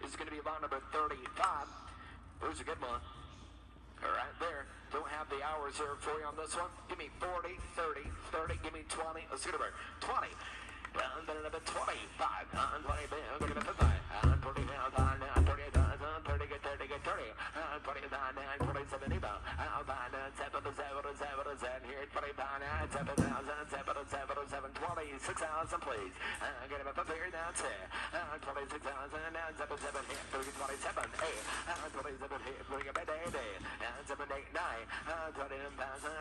is going to be about number 35. There's a good one. Right there. Don't have the hours here for you on this one. Give me 40, 30, 30. Give me 20. Let's get over 20. And then another 25. 20. Give me 55. 40 now. 30. 30. Get 30. Get 30. 29. 27. 7. 7. 7. Here. 25. 7,000. 7. 7. 26,000, please. Get him up here now. 10. 26,000. 7. 7. Here. 27. 8. 27. Here. Bring it back. 7, 8, 9, 20,000,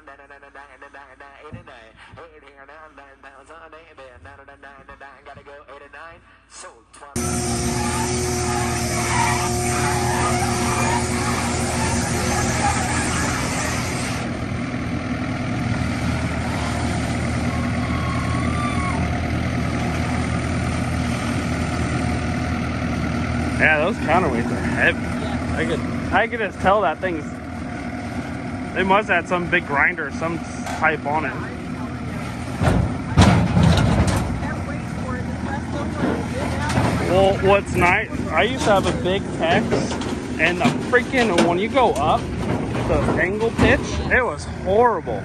9, 9, 9, 9, 8, 9, 8 here now, 9,000, 8, 9, 9, 9, 9, gotta go 8 and 9, sold 20. Yeah, those counterweights are heavy. I could just tell that thing's. They must have had some big grinder, some type on it. Well, what's nice, I used to have a big Tex, and the freaking, when you go up, the angle pitch, it was horrible.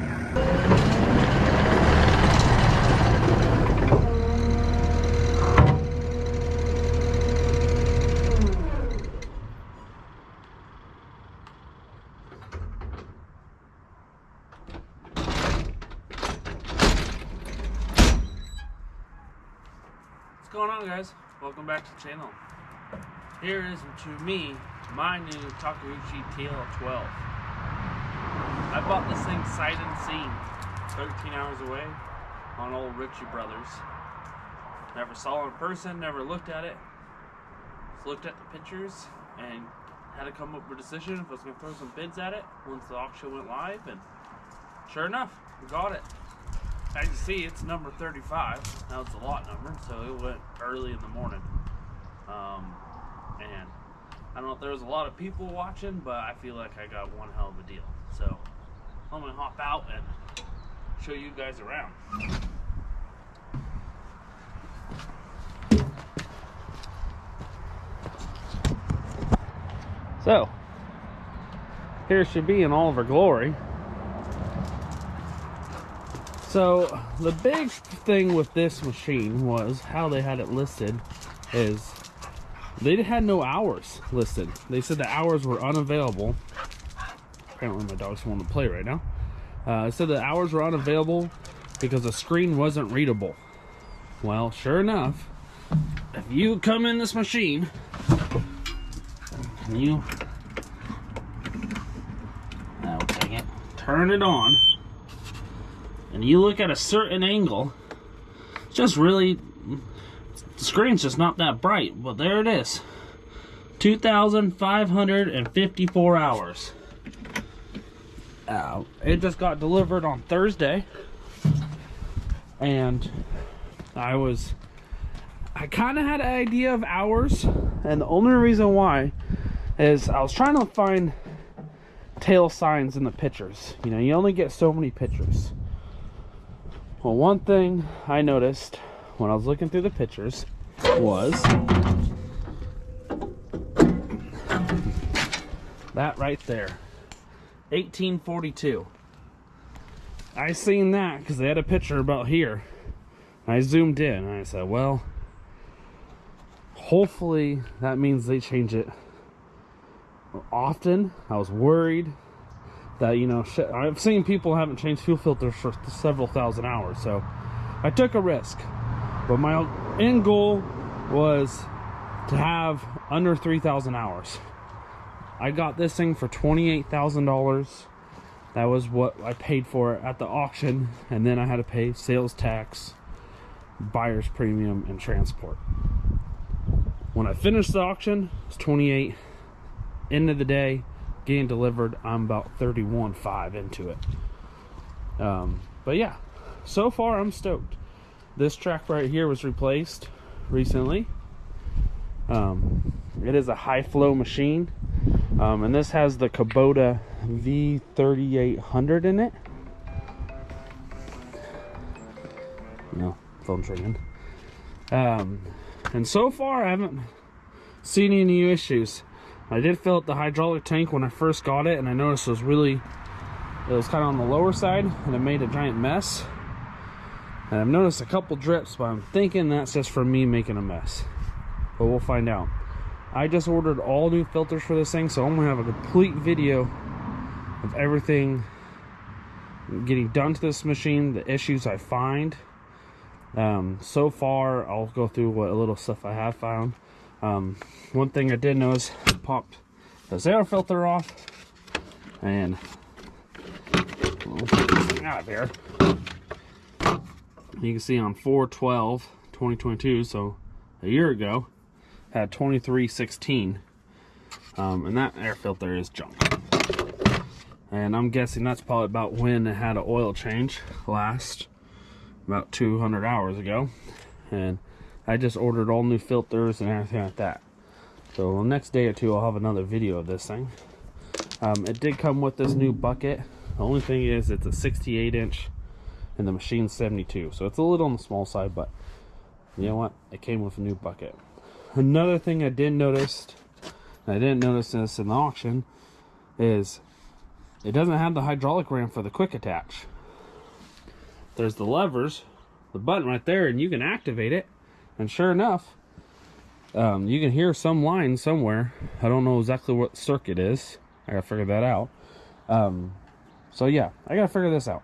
What's going on, guys? Welcome back to the channel. Here is to me my new Takeuchi tl12. I bought this thing sight unseen, 13 hours away on old Ritchie Brothers. Never saw it in person, never looked at it. Just looked at the pictures and had to come up with a decision if I was going to throw some bids at it once the auction went live, and sure enough, we got it. As you see, it's number 35. Now it's a lot number, so it went early in the morning. And I don't know if there was a lot of people watching, but I feel like I got one hell of a deal. So I'm gonna hop out and show you guys around. So here should be in all of her glory. So the big thing with this machine was how they had it listed is they had no hours listed. They said the hours were unavailable. Apparently my dog's wanting to play right now. It said the hours were unavailable because the screen wasn't readable. Well, sure enough, if you come in this machine and you turn it on, and you look at a certain angle, it's just really, the screen's just not that bright, but there it is. 2,554 hours. It just got delivered on Thursday, and I kind of had an idea of hours, and the only reason why is I was trying to find tail signs in the pictures. You know, you only get so many pictures. Well, one thing I noticed when I was looking through the pictures was that right there, 1842. I seen that because they had a picture about here. I zoomed in and I said, well, hopefully that means they change it often. I was worried that, you know, I've seen people haven't changed fuel filters for several thousand hours, so I took a risk. But my end goal was to have under 3,000 hours. I got this thing for $28,000. That was what I paid for it at the auction, and then I had to pay sales tax, buyer's premium, and transport. When I finished the auction, it was $28,000. End of the day, getting delivered, I'm about 31.5 into it. But yeah, so far I'm stoked. This track right here was replaced recently. It is a high flow machine, and this has the Kubota V3800 in it. No, phone's ringing. And so far I haven't see any new issues. I did fill up the hydraulic tank when I first got it, and I noticed it was kind of on the lower side, and it made a giant mess. And I've noticed a couple drips, but I'm thinking that's just from me making a mess. But we'll find out. I just ordered all new filters for this thing, so I'm gonna have a complete video of everything getting done to this machine, the issues I find. So far, I'll go through what little stuff I have found. One thing I did know is I popped the air filter off, and out of here. You can see on 4/12/2022, so a year ago, had 2316, and that air filter is junk. And I'm guessing that's probably about when it had an oil change last, about 200 hours ago. And I just ordered all new filters and everything like that. So the next day or two, I'll have another video of this thing. It did come with this new bucket. The only thing is it's a 68-inch and the machine's 72, so it's a little on the small side, but you know what, it came with a new bucket. Another thing I did notice, and I didn't notice this in the auction, is it doesn't have the hydraulic ram for the quick attach. There's the levers, the button right there, and you can activate it, and sure enough, you can hear some line somewhere. I don't know exactly what circuit is. I gotta figure that out. So yeah, I gotta figure this out.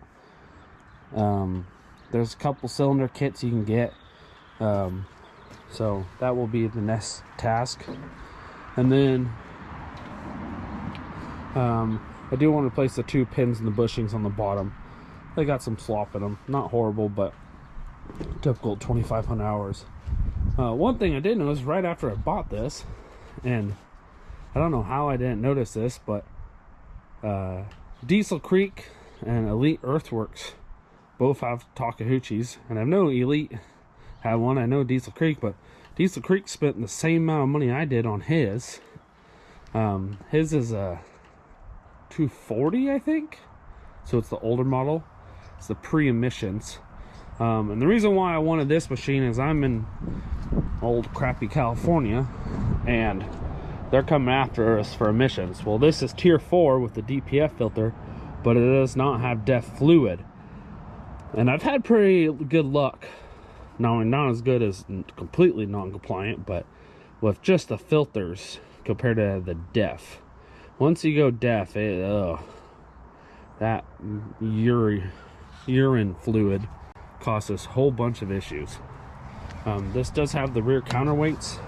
There's a couple cylinder kits you can get, so that will be the next task. And then I do want to replace the 2 pins and the bushings on the bottom. They got some slop in them, not horrible, but typical 2,500 hours. One thing I did notice right after I bought this, and I don't know how I didn't notice this, but Diesel Creek and Elite Earthworks both have Takeuchis, and I know Elite had one. I know Diesel Creek, but Diesel Creek spent the same amount of money I did on his. His is a 240, I think. So it's the older model. It's the pre-emissions. And the reason why I wanted this machine is I'm in old crappy California, and they're coming after us for emissions. Well, this is tier 4 with the DPF filter, but it does not have DEF fluid. And I've had pretty good luck. Not as good as completely non-compliant, but with just the filters compared to the DEF. Once you go DEF, that urine fluid causes a whole bunch of issues. This does have the rear counterweights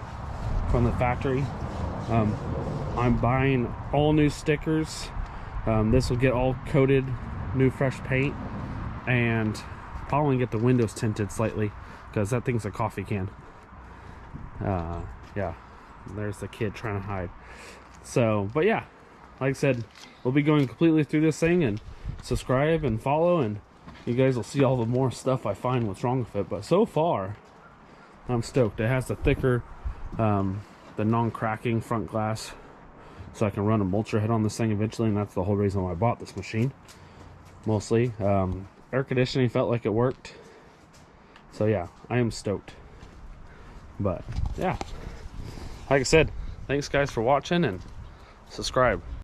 from the factory. I'm buying all new stickers. This will get all coated, new fresh paint, and probably get the windows tinted slightly because that thing's a coffee can. Yeah, there's the kid trying to hide. So, but yeah, like I said, we'll be going completely through this thing, and subscribe and follow, and you guys will see all the more stuff I find what's wrong with it. But so far, I'm stoked. It has the thicker, the non-cracking front glass, so I can run a mulcher head on this thing eventually, and that's the whole reason why I bought this machine, mostly. Air conditioning felt like it worked. So yeah, I am stoked. But yeah, like I said, thanks guys for watching, and subscribe.